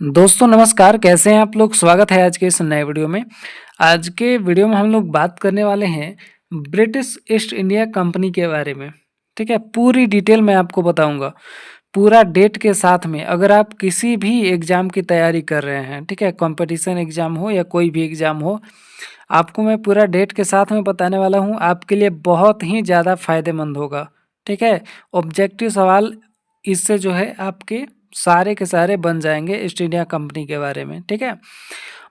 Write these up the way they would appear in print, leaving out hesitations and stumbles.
दोस्तों नमस्कार, कैसे हैं आप लोग? स्वागत है आज के इस नए वीडियो में। आज के वीडियो में हम लोग बात करने वाले हैं ब्रिटिश ईस्ट इंडिया कंपनी के बारे में। ठीक है, पूरी डिटेल मैं आपको बताऊंगा, पूरा डेट के साथ में। अगर आप किसी भी एग्ज़ाम की तैयारी कर रहे हैं, ठीक है, कंपटीशन एग्ज़ाम हो या कोई भी एग्ज़ाम हो, आपको मैं पूरा डेट के साथ में बताने वाला हूँ। आपके लिए बहुत ही ज़्यादा फ़ायदेमंद होगा। ठीक है, ऑब्जेक्टिव सवाल इससे जो है आपके सारे के सारे बन जाएंगे ईस्ट इंडिया कंपनी के बारे में। ठीक है,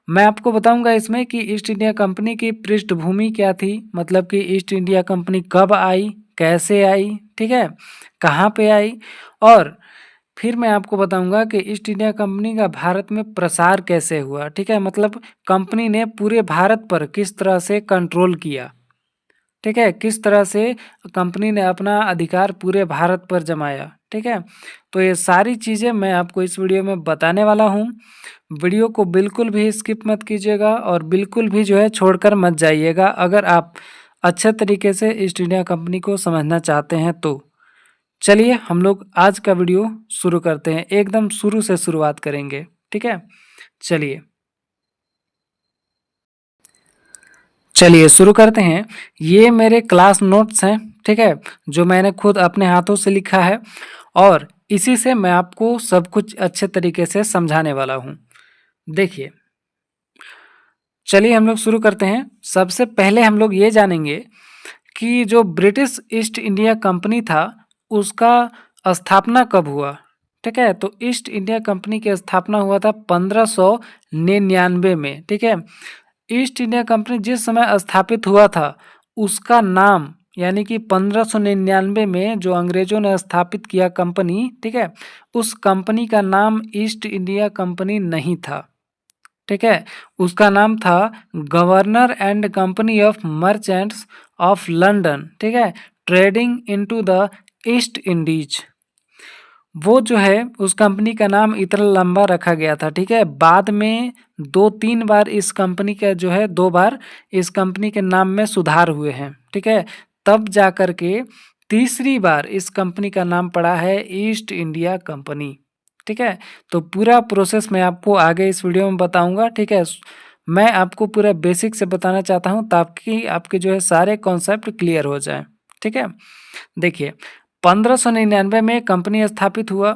मैं आपको बताऊंगा इसमें कि ईस्ट इंडिया कंपनी की पृष्ठभूमि क्या थी, मतलब कि ईस्ट इंडिया कंपनी कब आई, कैसे आई, ठीक है, कहाँ पे आई, और फिर मैं आपको बताऊंगा कि ईस्ट इंडिया कंपनी का भारत में प्रसार कैसे हुआ। ठीक है, मतलब कंपनी ने पूरे भारत पर किस तरह से कंट्रोल किया। ठीक है, किस तरह से कंपनी ने अपना अधिकार पूरे भारत पर जमाया। ठीक है, तो ये सारी चीज़ें मैं आपको इस वीडियो में बताने वाला हूँ। वीडियो को बिल्कुल भी स्किप मत कीजिएगा और बिल्कुल भी जो है छोड़कर मत जाइएगा, अगर आप अच्छे तरीके से ईस्ट इंडिया कंपनी को समझना चाहते हैं तो। चलिए हम लोग आज का वीडियो शुरू करते हैं, एकदम शुरू से शुरुआत करेंगे। ठीक है, चलिए चलिए शुरू करते हैं। ये मेरे क्लास नोट्स हैं, ठीक है, जो मैंने खुद अपने हाथों से लिखा है और इसी से मैं आपको सब कुछ अच्छे तरीके से समझाने वाला हूँ। देखिए, चलिए हम लोग शुरू करते हैं। सबसे पहले हम लोग ये जानेंगे कि जो ब्रिटिश ईस्ट इंडिया कंपनी था उसका स्थापना कब हुआ। ठीक है, तो ईस्ट इंडिया कंपनी की स्थापना हुआ था 1599 में। ठीक है, ईस्ट इंडिया कंपनी जिस समय स्थापित हुआ था उसका नाम, यानी कि 1599 में जो अंग्रेजों ने स्थापित किया कंपनी, ठीक है, उस कंपनी का नाम ईस्ट इंडिया कंपनी नहीं था। ठीक है, उसका नाम था governor and company of merchants of London. ठीक है, trading into the east Indies. वो जो है उस कंपनी का नाम इतना लंबा रखा गया था। ठीक है, बाद में 2-3 बार इस कंपनी का जो है 2 बार इस कंपनी के नाम में सुधार हुए हैं। ठीक है, तब जा कर के तीसरी बार इस कंपनी का नाम पड़ा है ईस्ट इंडिया कंपनी। ठीक है, तो पूरा प्रोसेस मैं आपको आगे इस वीडियो में बताऊंगा। ठीक है, मैं आपको पूरा बेसिक से बताना चाहता हूं ताकि आपके जो है सारे कॉन्सेप्ट क्लियर हो जाएं। ठीक है, देखिए 1599 में कंपनी स्थापित हुआ।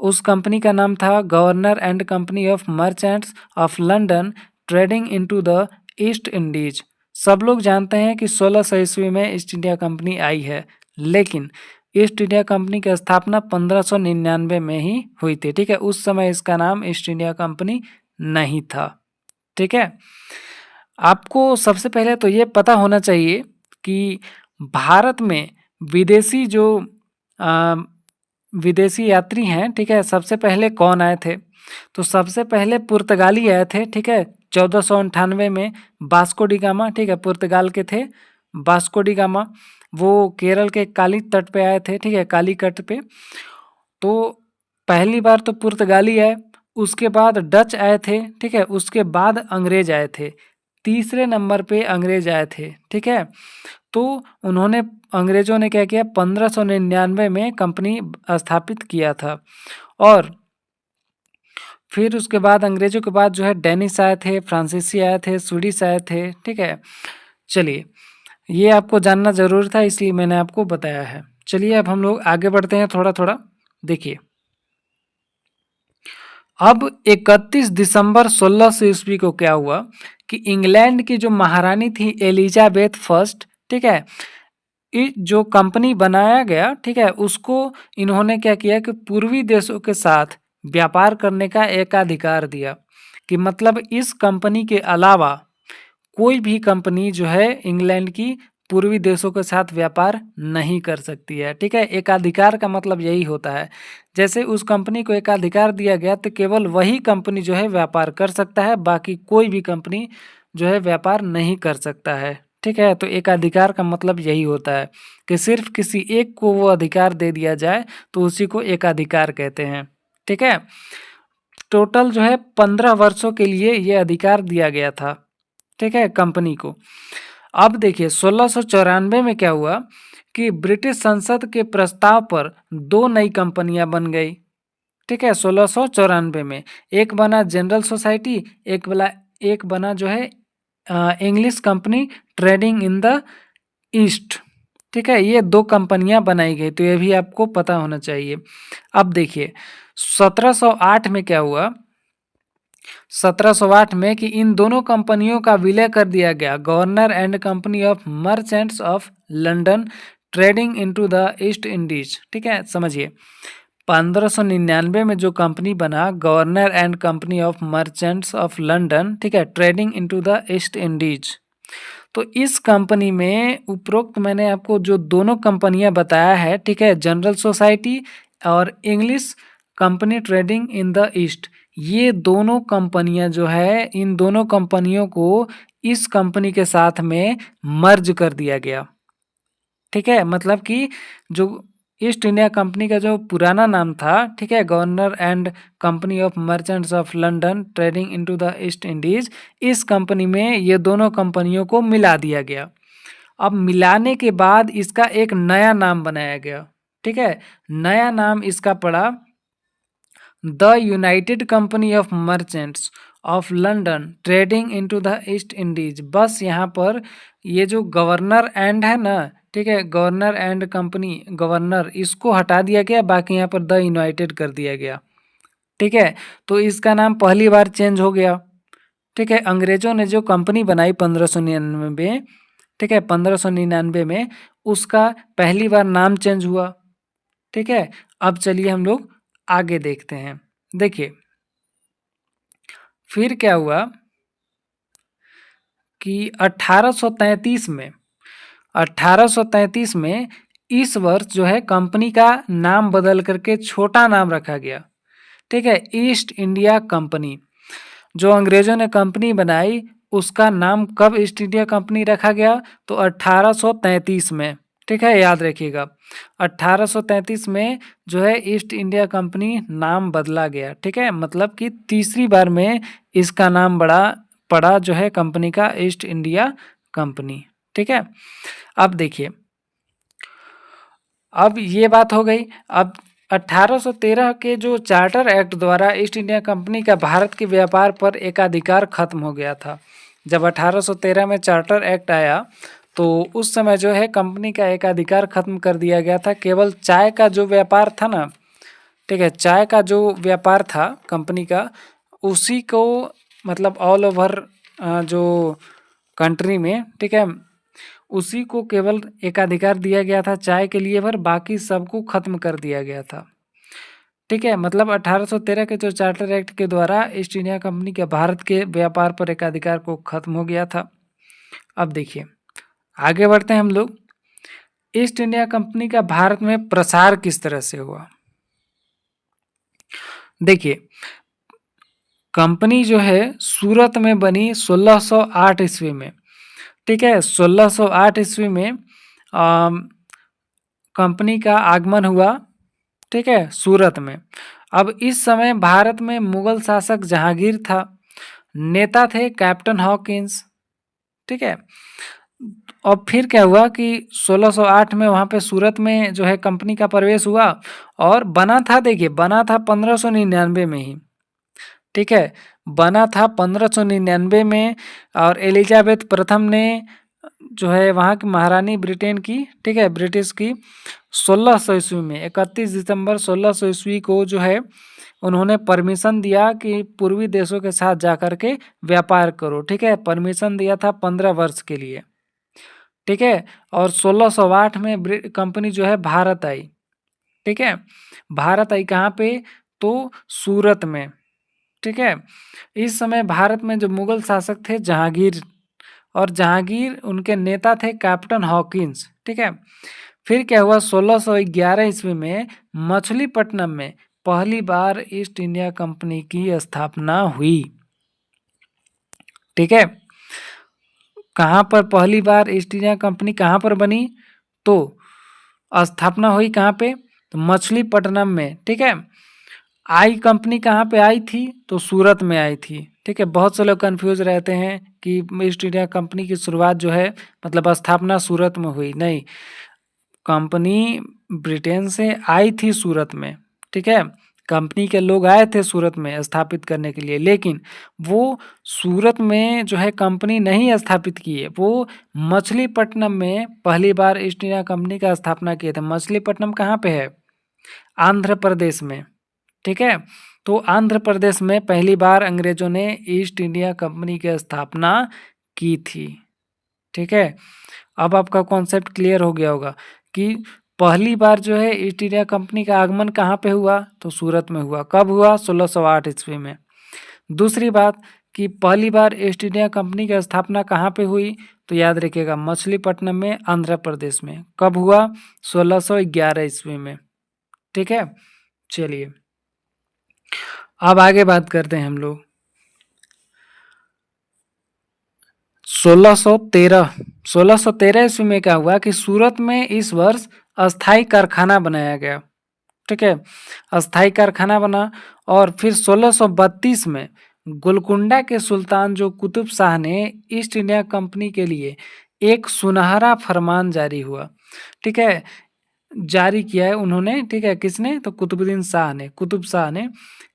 उस कंपनी का नाम था governor and company of merchants of London trading into the east Indies. सब लोग जानते हैं कि 1600 ईस्वी में ईस्ट इंडिया कंपनी आई है, लेकिन ईस्ट इंडिया कंपनी की स्थापना 1599 में ही हुई थी। ठीक है, उस समय इसका नाम ईस्ट इंडिया कंपनी नहीं था। ठीक है, आपको सबसे पहले तो ये पता होना चाहिए कि भारत में विदेशी जो अ, विदेशी यात्री हैं, ठीक है, सबसे पहले कौन आए थे? तो सबसे पहले पुर्तगाली आए थे। ठीक है, 1498 में वास्को डी गामा, ठीक है, पुर्तगाल के थे वास्को डी गामा। वो केरल के काली तट पे आए थे। ठीक है, काली तट पे। तो पहली बार तो पुर्तगाली आए, उसके बाद डच आए थे। ठीक है, उसके बाद अंग्रेज आए थे। तीसरे नंबर पे अंग्रेज आए थे। ठीक है, तो उन्होंने अंग्रेजों ने क्या किया, 1599 में कंपनी स्थापित किया था। और फिर उसके बाद अंग्रेजों के बाद जो है डेनिश आए थे, फ्रांसीसी आए थे, स्वीडिश आए थे। ठीक है, चलिए ये आपको जानना जरूरी था, इसलिए मैंने आपको बताया है। चलिए अब हम लोग आगे बढ़ते हैं थोड़ा थोड़ा। देखिए, अब 31 दिसंबर 1600 ईस्वी को क्या हुआ कि इंग्लैंड की जो महारानी थी एलिजाबेथ फर्स्ट, ठीक है, जो कंपनी बनाया गया, ठीक है, उसको इन्होंने क्या किया कि पूर्वी देशों के साथ व्यापार करने का एकाधिकार दिया, कि मतलब इस कंपनी के अलावा कोई भी कंपनी जो है इंग्लैंड की पूर्वी देशों के साथ व्यापार नहीं कर सकती है। ठीक है, एकाधिकार का मतलब यही होता है, जैसे उस कंपनी को एकाधिकार दिया गया तो केवल वही कंपनी जो है व्यापार कर सकता है, बाकी कोई भी कंपनी जो है व्यापार नहीं कर सकता है। ठीक है, तो एकाधिकार का मतलब यही होता है कि सिर्फ किसी एक को वो अधिकार दे दिया जाए तो उसी को एकाधिकार कहते हैं। ठीक है, टोटल जो है 15 वर्षों के लिए ये अधिकार दिया गया था। ठीक है, कंपनी को। अब देखिए 1694 में क्या हुआ कि ब्रिटिश संसद के प्रस्ताव पर 2 नई कंपनियां बन गई। ठीक है, 1694 में। एक बना जनरल सोसाइटी, एक बना जो है English company trading in the east. ठीक है, ये 2 कंपनियां बनाई गई, तो ये भी आपको पता होना चाहिए। अब देखिए 1708 में क्या हुआ, 1708 में कि इन दोनों कंपनियों का विलय कर दिया गया। Governor and company of merchants of London trading into the east Indies. ठीक है, समझिए 1599 में जो कंपनी बना governor and company of merchants of London, ठीक है, trading into the east Indies. तो इस कंपनी में उपरोक्त मैंने आपको जो दोनों कंपनियां बताया है, ठीक है, जनरल सोसाइटी और English company trading in the east, ये दोनों कंपनियां जो है, इन दोनों कंपनियों को इस कंपनी के साथ में मर्ज कर दिया गया। ठीक है, मतलब कि जो ईस्ट इंडिया कंपनी का जो पुराना नाम था, ठीक है, governor and company of merchants of London trading into the east Indies, इस कंपनी में ये दोनों कंपनियों को मिला दिया गया। अब मिलाने के बाद इसका एक नया नाम बनाया गया। ठीक है, नया नाम इसका पड़ा the United company of merchants of London trading into the east Indies. बस यहाँ पर ये जो गवर्नर एंड है ना, ठीक है, गवर्नर एंड कंपनी, गवर्नर इसको हटा दिया गया, बाकी यहाँ पर द यूनाइटेड कर दिया गया। ठीक है, तो इसका नाम पहली बार चेंज हो गया। ठीक है, अंग्रेजों ने जो कंपनी बनाई 1599, ठीक है, 1599 में उसका पहली बार नाम चेंज हुआ। ठीक है, अब चलिए हम लोग आगे देखते हैं। देखिए फिर क्या हुआ कि 1833 में इस वर्ष जो है कंपनी का नाम बदल करके छोटा नाम रखा गया। ठीक है, ईस्ट इंडिया कंपनी। जो अंग्रेजों ने कंपनी बनाई उसका नाम कब ईस्ट इंडिया कंपनी रखा गया, तो 1833 में। ठीक है, याद रखिएगा 1833 में जो है ईस्ट इंडिया कंपनी नाम बदला गया। ठीक है, मतलब कि तीसरी बार में इसका नाम पड़ा जो है कंपनी का ईस्ट इंडिया कंपनी। ठीक है, अब देखिए, अब ये बात हो गई। अब 1813 के जो चार्टर एक्ट द्वारा ईस्ट इंडिया कंपनी का भारत के व्यापार पर एकाधिकार खत्म हो गया था। जब 1813 में चार्टर एक्ट आया तो उस समय जो है कंपनी का एकाधिकार खत्म कर दिया गया था। केवल चाय का जो व्यापार था ना, ठीक है, चाय का जो व्यापार था कंपनी का, उसी को मतलब ऑल ओवर जो कंट्री में, ठीक है, उसी को केवल एकाधिकार दिया गया था चाय के लिए, पर बाकी सबको खत्म कर दिया गया था। ठीक है, मतलब 1813 के जो चार्टर एक्ट के द्वारा ईस्ट इंडिया कंपनी के भारत के व्यापार पर एकाधिकार को खत्म हो गया था। अब देखिए आगे बढ़ते हैं हम लोग। ईस्ट इंडिया कंपनी का भारत में प्रसार किस तरह से हुआ। देखिए कंपनी जो है सूरत में बनी 1608 ईस्वी में। ठीक है, 1608 ईस्वी में कंपनी का आगमन हुआ। ठीक है, सूरत में। अब इस समय भारत में मुगल शासक जहांगीर था, नेता थे कैप्टन हॉकिंस। ठीक है, अब फिर क्या हुआ कि 1608 में वहाँ पे सूरत में जो है कंपनी का प्रवेश हुआ और बना था, देखिए बना था 1599 में ही। ठीक है, बना था 1599 में, और एलिजाबेथ प्रथम ने जो है वहाँ की महारानी ब्रिटेन की, ठीक है, ब्रिटिश की, 1600 ईस्वी में 31 दिसंबर 1600 ईस्वी को जो है उन्होंने परमिशन दिया कि पूर्वी देशों के साथ जाकर के व्यापार करो। ठीक है, परमिशन दिया था 15 वर्ष के लिए। ठीक है, और 1608 में कंपनी जो है भारत आई। ठीक है, भारत आई कहाँ पे, तो सूरत में। ठीक है, इस समय भारत में जो मुगल शासक थे जहांगीर, और जहांगीर उनके नेता थे कैप्टन हॉकिंस। ठीक है, फिर क्या हुआ 1611 ईस्वी में मछलीपट्टनम में पहली बार ईस्ट इंडिया कंपनी की स्थापना हुई। ठीक है, कहाँ पर पहली बार ईस्ट इंडिया कंपनी कहाँ पर बनी, तो स्थापना हुई कहाँ पे, तो मछलीपट्टनम में। ठीक है, आई कंपनी कहाँ पे आई थी, तो सूरत में आई थी। ठीक है, बहुत से लोग कंफ्यूज रहते हैं कि ईस्ट इंडिया कंपनी की शुरुआत जो है मतलब स्थापना सूरत में हुई, नहीं, कंपनी ब्रिटेन से आई थी सूरत में। ठीक है, कंपनी के लोग आए थे सूरत में स्थापित करने के लिए, लेकिन वो सूरत में जो है कंपनी नहीं स्थापित किए, वो मछलीपट्टनम में पहली बार ईस्ट इंडिया कंपनी का स्थापना किए थे। मछलीपट्टनम कहाँ पे है? आंध्र प्रदेश में, ठीक है। तो आंध्र प्रदेश में पहली बार अंग्रेजों ने ईस्ट इंडिया कंपनी की स्थापना की थी, ठीक है। अब आपका कॉन्सेप्ट क्लियर हो गया होगा कि पहली बार जो है ईस्ट इंडिया कंपनी का आगमन कहाँ पे हुआ? तो सूरत में हुआ। कब हुआ? 1608 ईस्वी में। दूसरी बात कि पहली बार ईस्ट इंडिया कंपनी की स्थापना कहाँ पे हुई? तो याद रखिएगा मछलीपट्टनम में, आंध्र प्रदेश में। कब हुआ? 1611 ईस्वी में, ठीक है। चलिए अब आगे बात करते हैं हम लोग। 1613 ईस्वी में क्या हुआ कि सूरत में इस वर्ष अस्थाई कारखाना बनाया गया, ठीक है। अस्थाई कारखाना बना और फिर 1632 में गोलकुंडा के सुल्तान जो कुतुब शाह ने ईस्ट इंडिया कंपनी के लिए एक सुनहरा फरमान जारी हुआ, ठीक है, जारी किया है उन्होंने, ठीक है। किसने? तो कुतुबुद्दीन शाह ने, कुतुब शाह ने।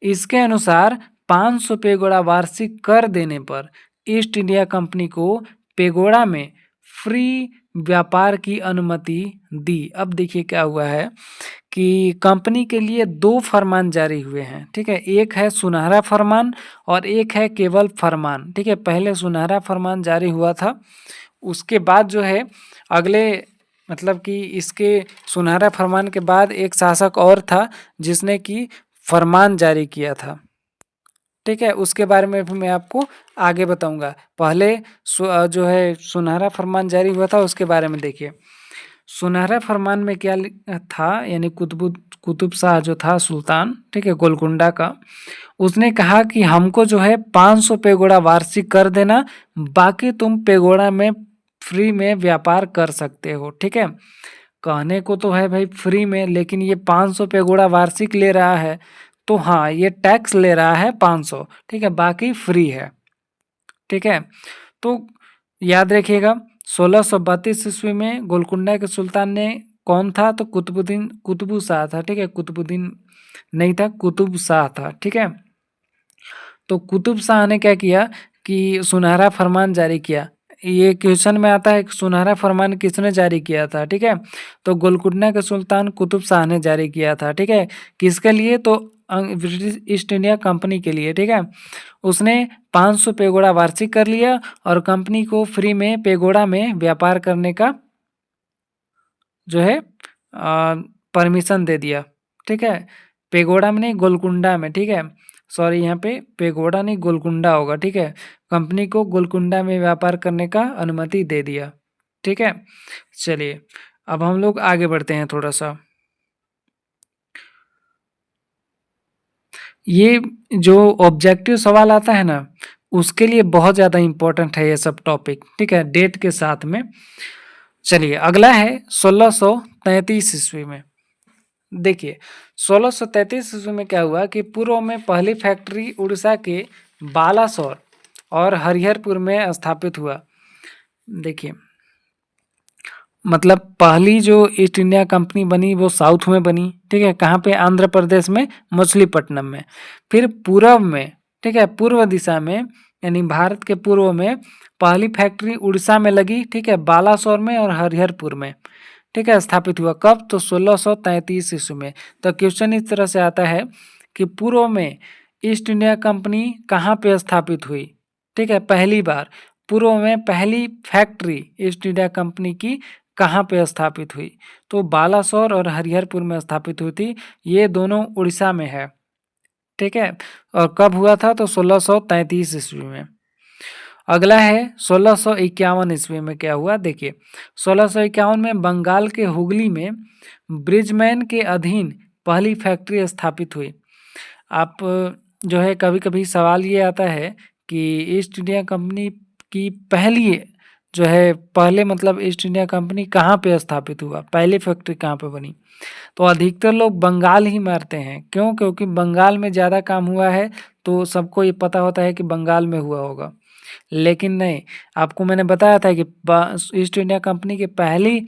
इसके अनुसार 500 पेगोड़ा वार्षिक कर देने पर ईस्ट इंडिया कंपनी को पेगोड़ा में फ्री व्यापार की अनुमति दी। अब देखिए क्या हुआ है कि कंपनी के लिए 2 फरमान जारी हुए हैं, ठीक है। एक है सुनहरा फरमान और एक है केवल फरमान, ठीक है। पहले सुनहरा फरमान जारी हुआ था, उसके बाद जो है अगले मतलब कि इसके सुनहरा फरमान के बाद एक शासक और था जिसने कि फरमान जारी किया था, ठीक है। उसके बारे में भी मैं आपको आगे बताऊंगा। पहले जो है सुनहरा फरमान जारी हुआ था उसके बारे में देखिए। सुनहरा फरमान में क्या था, यानी कुतुब शाह जो था सुल्तान, ठीक है, गोलकुंडा का, उसने कहा कि हमको जो है 500 पेगोड़ा वार्षिक कर देना, बाकी तुम पेगोड़ा में फ्री में व्यापार कर सकते हो, ठीक है। कहने को तो है भाई फ्री में, लेकिन ये 500 पेगोड़ा वार्षिक ले रहा है, तो हाँ ये टैक्स ले रहा है 500, ठीक है, बाकी फ्री है, ठीक है। तो याद रखिएगा 1632 ईस्वी में गोलकुंडा के सुल्तान ने, कौन था? तो कुतुब शाह था, ठीक है। कुतुबुद्दीन नहीं था, कुतुब शाह था, ठीक है। तो कुतुब शाह ने क्या किया कि सुनहरा फरमान जारी किया। ये क्वेश्चन में आता है कि सुनहरा फरमान किसने जारी किया था, ठीक है। तो गोलकुंडा के सुल्तान कुतुब शाह ने जारी किया था, ठीक है। किसके लिए? तो ब्रिटिश ईस्ट इंडिया कंपनी के लिए, ठीक है। उसने 500 पेगोड़ा वार्षिक कर लिया और कंपनी को फ्री में पेगोड़ा में व्यापार करने का जो है परमिशन दे दिया, ठीक है। पेगोड़ा में नहीं, गोलकुंडा में, ठीक है। सॉरी, यहाँ पे पेगोड़ा नहीं गोलकुंडा होगा, ठीक है। कंपनी को गोलकुंडा में व्यापार करने का अनुमति दे दिया, ठीक है। चलिए अब हम लोग आगे बढ़ते हैं थोड़ा सा। ये जो ऑब्जेक्टिव सवाल आता है ना, उसके लिए बहुत ज़्यादा इम्पोर्टेंट है ये सब टॉपिक, ठीक है, डेट के साथ में। चलिए अगला है 1633 ईस्वी में। देखिए 1633 ईस्वी में क्या हुआ कि पूर्व में पहली फैक्ट्री उड़ीसा के बालासोर और हरिहरपुर में स्थापित हुआ। देखिए मतलब पहली जो ईस्ट इंडिया कंपनी बनी वो साउथ में बनी, ठीक है। कहाँ पे? आंध्र प्रदेश में, मछलीपट्टनम में। फिर पूर्व में, ठीक है, पूर्व दिशा में, यानी भारत के पूर्व में पहली फैक्ट्री उड़ीसा में लगी, ठीक है, बालासोर में और हरिहरपुर में, ठीक है, स्थापित हुआ। कब? तो 1633 ईस्वी में। तो क्वेश्चन इस तरह से आता है कि पूर्व में ईस्ट इंडिया कंपनी कहाँ पे स्थापित हुई, ठीक है, पहली बार पूर्व में पहली फैक्ट्री ईस्ट इंडिया कंपनी की कहाँ पे स्थापित हुई? तो बालासोर और हरिहरपुर में स्थापित हुई थी। ये दोनों उड़ीसा में है, ठीक है। और कब हुआ था? तो 1633 ईस्वी में। अगला है 1651 ईस्वी में क्या हुआ, देखिए 1651 में बंगाल के हुगली में ब्रिजमैन के अधीन पहली फैक्ट्री स्थापित हुई। आप जो है कभी कभी सवाल ये आता है कि ईस्ट इंडिया कंपनी की पहली जो है पहले मतलब ईस्ट इंडिया कंपनी कहाँ पे स्थापित हुआ, पहली फैक्ट्री कहाँ पे बनी? तो अधिकतर लोग बंगाल ही मारते हैं। क्यों? क्योंकि बंगाल में ज़्यादा काम हुआ है, तो सबको ये पता होता है कि बंगाल में हुआ होगा। लेकिन नहीं, आपको मैंने बताया था कि ईस्ट इंडिया कंपनी की पहली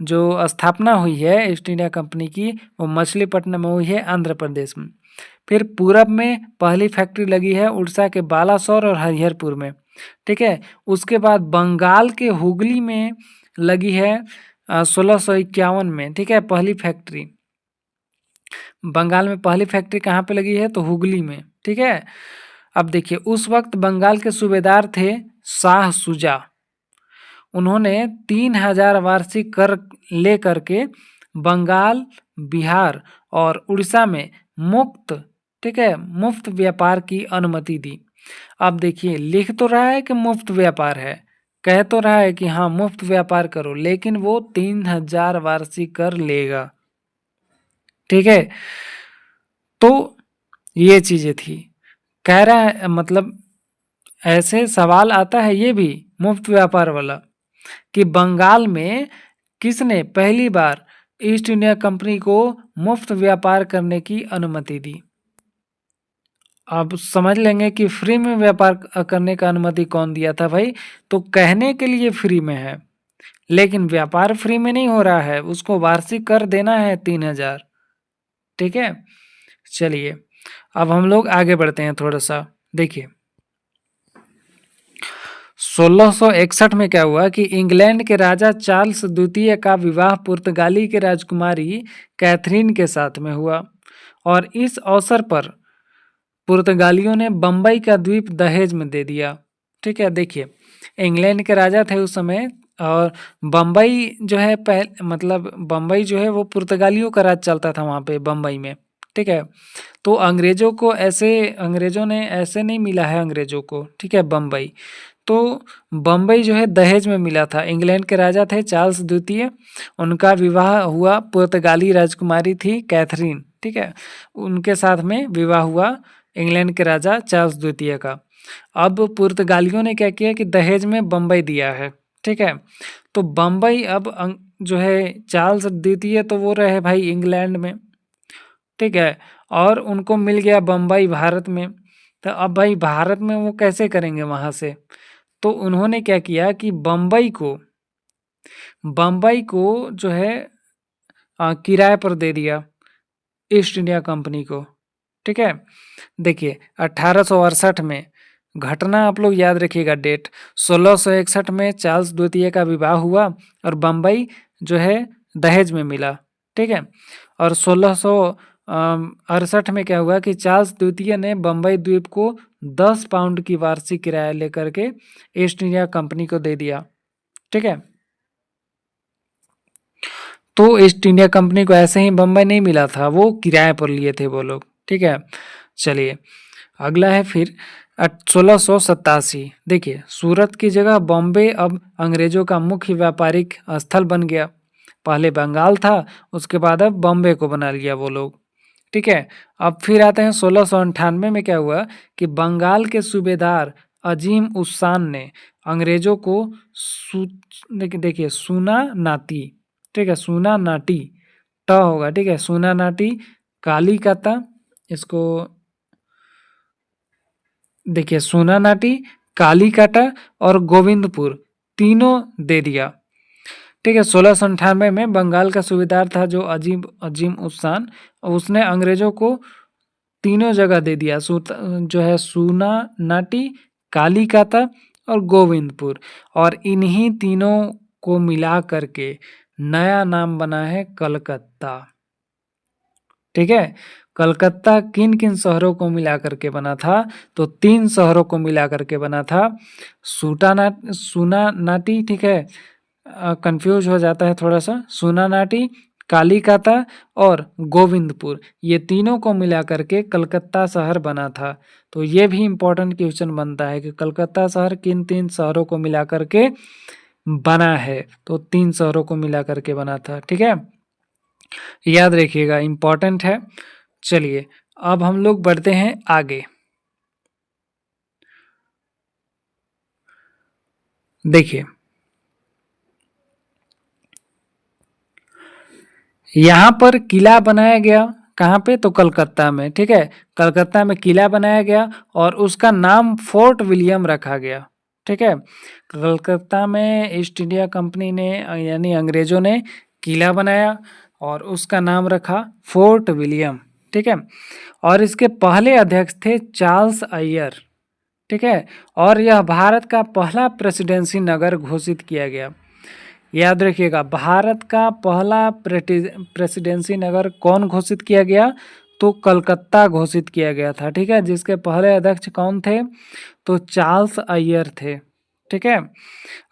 जो स्थापना हुई है ईस्ट इंडिया कंपनी की, वो मछलीपट्टनम में हुई है, आंध्र प्रदेश में। फिर पूरब में पहली फैक्ट्री लगी है उड़ीसा के बालासोर और हरिहरपुर में, ठीक है। उसके बाद बंगाल के हुगली में लगी है 1651 में, ठीक है, पहली फैक्ट्री। बंगाल में पहली फैक्ट्री कहाँ पे लगी है? तो हुगली में, ठीक है। अब देखिए उस वक्त बंगाल के सूबेदार थे शाह सुजा। उन्होंने 3000 वार्षिक कर ले करके बंगाल, बिहार और उड़ीसा में मुफ्त, ठीक है, मुफ्त व्यापार की अनुमति दी। अब देखिए लिख तो रहा है कि मुफ्त व्यापार है, कह तो रहा है कि हाँ मुफ्त व्यापार करो, लेकिन वो 3000 वार्षिक कर लेगा, ठीक है। तो ये चीजें थी, कह रहा है मतलब ऐसे सवाल आता है ये भी मुफ्त व्यापार वाला कि बंगाल में किसने पहली बार ईस्ट इंडिया कंपनी को मुफ्त व्यापार करने की अनुमति दी। अब समझ लेंगे कि फ्री में व्यापार करने का अनुमति कौन दिया था भाई? तो कहने के लिए फ्री में है, लेकिन व्यापार फ्री में नहीं हो रहा है, उसको वार्षिक कर देना है 3000, ठीक है। चलिए अब हम लोग आगे बढ़ते हैं थोड़ा सा। देखिए 1661 में क्या हुआ कि इंग्लैंड के राजा चार्ल्स द्वितीय का विवाह पुर्तगाली के राजकुमारी कैथरीन के साथ में हुआ, और इस अवसर पर पुर्तगालियों ने बम्बई का द्वीप दहेज में दे दिया, ठीक है। देखिए इंग्लैंड के राजा थे उस समय, और बम्बई जो है मतलब बम्बई जो है वो पुर्तगालियों का राज चलता था वहाँ पे बम्बई में, ठीक है। तो अंग्रेजों ने ऐसे नहीं मिला है अंग्रेजों को, ठीक है, बम्बई। तो बम्बई जो है दहेज में मिला था। इंग्लैंड के राजा थे चार्ल्स द्वितीय, उनका विवाह हुआ पुर्तगाली राजकुमारी थी कैथरीन, ठीक है, उनके साथ में विवाह हुआ इंग्लैंड के राजा चार्ल्स द्वितीय का। अब पुर्तगालियों ने क्या किया कि दहेज में बम्बई दिया है, ठीक है। तो बम्बई अब जो है चार्ल्स द्वितीय तो वो रहे भाई इंग्लैंड में, ठीक है, और उनको मिल गया बम्बई भारत में। तो अब भाई भारत में वो कैसे करेंगे वहाँ से? तो उन्होंने क्या किया कि बम्बई को जो है किराए पर दे दिया ईस्ट इंडिया कंपनी को, ठीक है। देखिए 1868 में घटना आप लोग याद रखिएगा डेट, 1661 में चार्ल्स द्वितीय का विवाह हुआ और बम्बई जो है दहेज में मिला, ठीक है। और 1668 में क्या हुआ कि चार्ल्स द्वितीय ने बम्बई द्वीप को 10 पाउंड की वार्षिक किराया लेकर के ईस्ट इंडिया कंपनी को दे दिया, ठीक है। तो ईस्ट इंडिया कंपनी को ऐसे ही बम्बई नहीं मिला था, वो किराए पर लिए थे वो लोग, ठीक है। चलिए अगला है फिर 1687। देखिए सूरत की जगह बॉम्बे अब अंग्रेजों का मुख्य व्यापारिक स्थल बन गया। पहले बंगाल था, उसके बाद अब बॉम्बे को बना लिया वो लोग, ठीक है। अब फिर आते हैं 1698 में क्या हुआ कि बंगाल के सूबेदार अजीम उस्सान ने अंग्रेजों को देखिए सूना नाती, ठीक है, सूना नाटी ट होगा, ठीक है, सूना नाटी, कालीकता, इसको देखिए सूना नाटी, कालीकाटा और गोविंदपुर तीनों दे दिया, ठीक है। 1698 में बंगाल का सूबेदार था जो अजीम उस्सान, उसने अंग्रेजों को तीनों जगह दे दिया, जो है सूना नाटी, कालीकाता और गोविंदपुर, और इन्हीं तीनों को मिला करके नया नाम बना है कलकत्ता, ठीक है। कलकत्ता किन किन शहरों को मिला करके बना था? तो 3 शहरों को मिला करके बना था, सूना नाटी, ठीक है, कंफ्यूज हो जाता है थोड़ा सा, सूना नाटी, कालीकाता और गोविंदपुर, ये तीनों को मिला करके कलकत्ता शहर बना था। तो ये भी इम्पोर्टेंट क्वेश्चन बनता है कि कलकत्ता शहर किन 3 शहरों को मिला करके बना है? तो 3 शहरों को मिला करके बना था, ठीक है, याद रखिएगा, इम्पोर्टेंट है। चलिए अब हम लोग बढ़ते हैं आगे। देखिए यहाँ पर किला बनाया गया, कहाँ पे? तो कलकत्ता में, ठीक है, कलकत्ता में किला बनाया गया और उसका नाम फोर्ट विलियम रखा गया, ठीक है। कलकत्ता में ईस्ट इंडिया कंपनी ने यानी अंग्रेजों ने किला बनाया और उसका नाम रखा फोर्ट विलियम, ठीक है। और इसके पहले अध्यक्ष थे चार्ल्स अय्यर, ठीक है। और यह भारत का पहला प्रेसिडेंसी नगर घोषित किया गया। याद रखिएगा, भारत का पहला प्रेसिडेंसी नगर कौन घोषित किया गया? तो कलकत्ता घोषित किया गया था, ठीक है। जिसके पहले अध्यक्ष कौन थे? तो चार्ल्स अय्यर थे, ठीक है।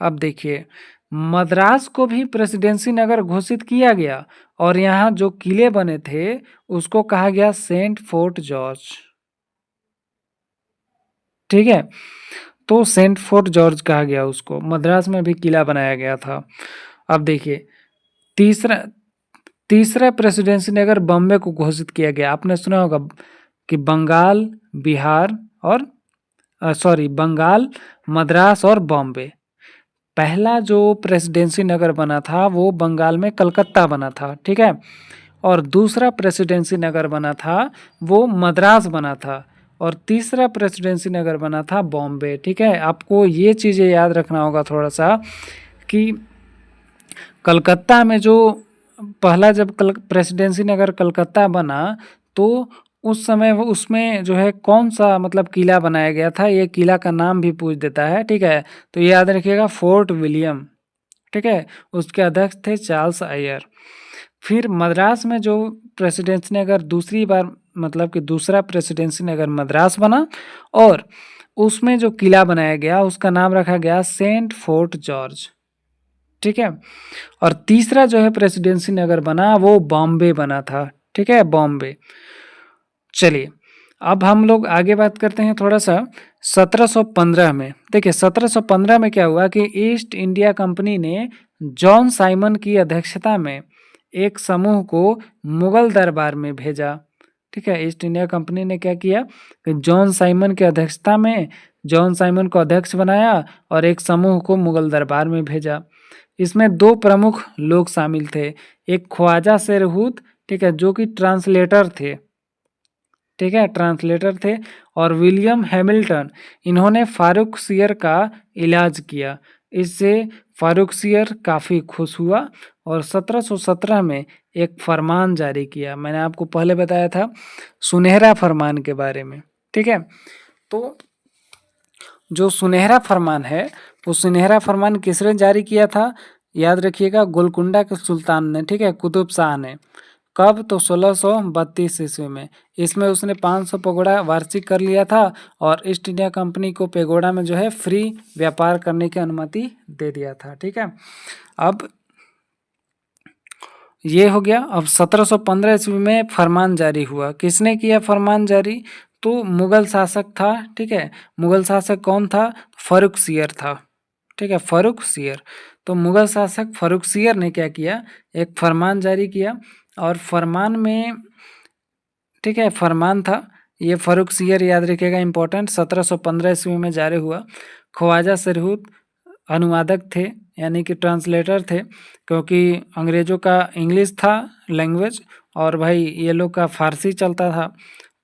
अब देखिए, मद्रास को भी प्रेसिडेंसी नगर घोषित किया गया और यहाँ जो किले बने थे उसको कहा गया सेंट फोर्ट जॉर्ज, ठीक है। तो सेंट फोर्ट जॉर्ज कहा गया उसको। मद्रास में भी किला बनाया गया था। अब देखिए, तीसरा तीसरा प्रेसिडेंसी नगर बॉम्बे को घोषित किया गया। आपने सुना होगा कि बंगाल, बिहार और बंगाल, मद्रास और बॉम्बे। पहला जो प्रेसिडेंसी नगर बना था वो बंगाल में कलकत्ता बना था, ठीक है। और दूसरा प्रेसिडेंसी नगर बना था वो मद्रास बना था और तीसरा प्रेसिडेंसी नगर बना था बॉम्बे, ठीक है। आपको ये चीज़ें याद रखना होगा थोड़ा सा कि कलकत्ता में जो पहला जब प्रेसिडेंसी नगर कलकत्ता बना तो उस समय वो उसमें जो है कौन सा मतलब किला बनाया गया था, ये किला का नाम भी पूछ देता है, ठीक है। तो ये याद रखिएगा, फोर्ट विलियम, ठीक है। उसके अध्यक्ष थे चार्ल्स अय्यर। फिर मद्रास में जो प्रेसिडेंसी नगर दूसरी बार मतलब कि दूसरा प्रेसिडेंसी नगर मद्रास बना और उसमें जो किला बनाया गया उसका नाम रखा गया सेंट फोर्ट जॉर्ज, ठीक है। और तीसरा जो है प्रेसिडेंसी नगर बना वो बॉम्बे बना था, ठीक है, बॉम्बे। चलिए, अब हम लोग आगे बात करते हैं थोड़ा सा 1715 में। देखिए 1715 में क्या हुआ कि ईस्ट इंडिया कंपनी ने जॉन साइमन की अध्यक्षता में एक समूह को मुगल दरबार में भेजा, ठीक है। ईस्ट इंडिया कंपनी ने क्या किया कि जॉन साइमन की अध्यक्षता में जॉन साइमन को अध्यक्ष बनाया और एक समूह को मुगल दरबार में भेजा। इसमें दो प्रमुख लोग शामिल थे, एक ख्वाजा शेरहूद, ठीक है, जो कि ट्रांसलेटर थे, ठीक है, ट्रांसलेटर थे। और विलियम हैमिल्टन, इन्होंने फारुखसियर का इलाज किया। इससे फारुखसियर काफ़ी खुश हुआ और 1717 में एक फरमान जारी किया। मैंने आपको पहले बताया था सुनहरा फरमान के बारे में, ठीक है। तो जो सुनहरा फरमान है वो सुनहरा फरमान किसने जारी किया था? याद रखिएगा, गोलकुंडा के सुल्तान ने, ठीक है, कुतुब शाह ने। कब? तो 1632 ईस्वी में। इसमें उसने 500 पगोड़ा वार्षिक कर लिया था और ईस्ट इंडिया कंपनी को पेगोडा में जो है फ्री व्यापार करने की अनुमति दे दिया था, ठीक है। अब ये हो गया। अब 1715 ईस्वी में फरमान जारी हुआ। किसने किया फरमान जारी? तो मुगल शासक था, ठीक है। मुगल शासक कौन था? फर्रुखसियर था, ठीक है, फर्रुखसियर। तो मुगल शासक फर्रुखसियर ने क्या किया? एक फरमान जारी किया और फरमान में, ठीक है, फरमान था ये फर्रुखसियर, याद रखिएगा, इंपॉर्टेंट, 1715 ईस्वी में जारी हुआ। ख्वाजा शेरहूद अनुवादक थे, यानी कि ट्रांसलेटर थे, क्योंकि अंग्रेज़ों का इंग्लिश था लैंग्वेज और भाई ये लोग का फारसी चलता था।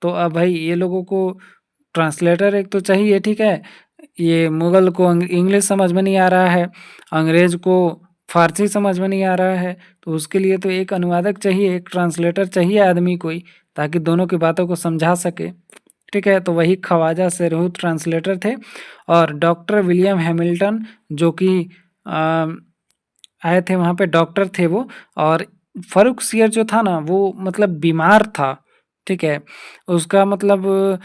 तो अब भाई ये लोगों को ट्रांसलेटर एक तो चाहिए, ठीक है। ये मुग़ल को इंग्लिश समझ में नहीं आ रहा है, अंग्रेज़ को फारसी समझ में नहीं आ रहा है, तो उसके लिए तो एक अनुवादक चाहिए, एक ट्रांसलेटर चाहिए आदमी कोई, ताकि दोनों की बातों को समझा सके, ठीक है। तो वही ख्वाजा शेरहूद ट्रांसलेटर थे और डॉक्टर विलियम हैमिल्टन जो कि आए थे वहाँ पे, डॉक्टर थे वो। और फर्रुखसियर जो था ना वो मतलब बीमार था, ठीक है। उसका मतलब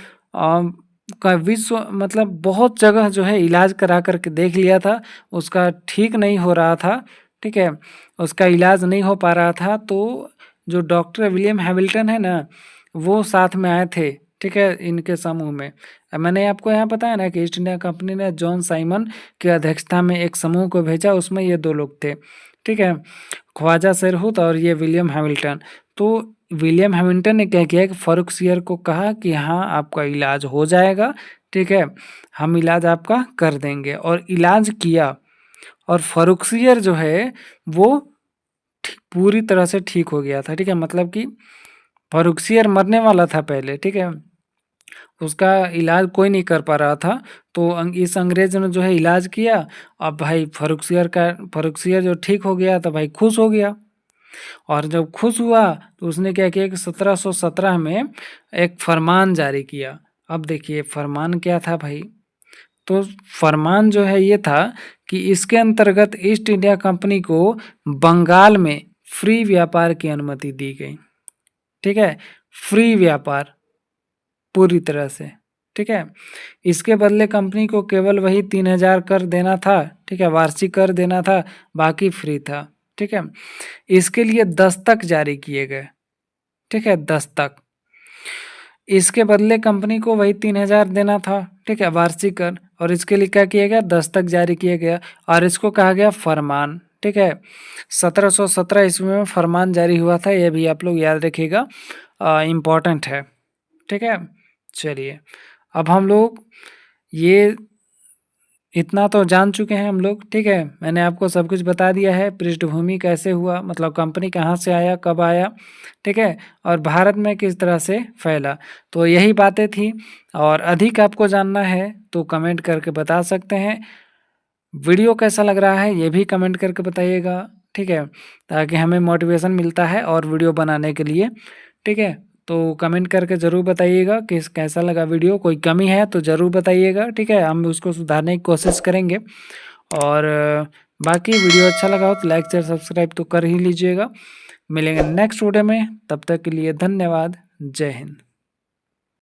का विश्व मतलब बहुत जगह जो है इलाज करा कर के देख लिया था, उसका ठीक नहीं हो रहा था, ठीक है, उसका इलाज नहीं हो पा रहा था। तो जो डॉक्टर विलियम हैमिल्टन है ना वो साथ में आए थे, ठीक है, इनके समूह में। मैंने आपको यहाँ बताया ना कि ईस्ट इंडिया कंपनी ने जॉन साइमन की अध्यक्षता में एक समूह को भेजा, उसमें ये दो लोग थे, ठीक है, ख्वाजा शेरहूद और ये विलियम हैमिल्टन। तो विलियम हैमिल्टन ने क्या किया कि फर्रुखसियर को कहा कि हाँ आपका इलाज हो जाएगा, ठीक है, हम इलाज आपका कर देंगे। और इलाज किया और फर्रुखसियर जो है वो पूरी तरह से ठीक हो गया था, ठीक है। मतलब कि फर्रुखसियर मरने वाला था पहले, ठीक है, उसका इलाज कोई नहीं कर पा रहा था। तो इस अंग्रेज ने जो है इलाज किया। अब भाई फर्रुखसियर जो ठीक हो गया तो भाई खुश हो गया। और जब खुश हुआ तो उसने क्या किया कि 1717 में एक फरमान जारी किया। अब देखिए फरमान क्या था भाई, तो फरमान जो है ये था कि इसके अंतर्गत ईस्ट इंडिया कंपनी को बंगाल में फ्री व्यापार की अनुमति दी गई। ठीक है, फ्री व्यापार पूरी तरह से। ठीक है, इसके बदले कंपनी को केवल वही 3000 कर देना था। ठीक है, वार्षिक कर देना था, बाकी फ्री था। ठीक है, इसके लिए दस्तक जारी किए गए। ठीक है, दस्तक, इसके बदले कंपनी को वही 3000 देना था। ठीक है, वार्षिक कर, और इसके लिए क्या किया गया, दस्तक जारी किया गया और इसको कहा गया फरमान। ठीक है, 1717 ईस्वी में फरमान जारी हुआ था, यह भी आप लोग याद रखिएगा, इम्पोर्टेंट है। ठीक है, चलिए अब हम लोग ये इतना तो जान चुके हैं हम लोग। ठीक है, मैंने आपको सब कुछ बता दिया है, पृष्ठभूमि कैसे हुआ, मतलब कंपनी कहाँ से आया, कब आया। ठीक है, और भारत में किस तरह से फैला। तो यही बातें थी, और अधिक आपको जानना है तो कमेंट करके बता सकते हैं। वीडियो कैसा लग रहा है ये भी कमेंट करके बताइएगा। ठीक है, ताकि हमें मोटिवेशन मिलता है और वीडियो बनाने के लिए। ठीक है, तो कमेंट करके ज़रूर बताइएगा कि कैसा लगा वीडियो, कोई कमी है तो ज़रूर बताइएगा। ठीक है, हम उसको सुधारने की कोशिश करेंगे। और बाकी वीडियो अच्छा लगा हो तो लाइक शेयर सब्सक्राइब तो कर ही लीजिएगा। मिलेंगे नेक्स्ट वीडियो में, तब तक के लिए धन्यवाद। जय हिंद।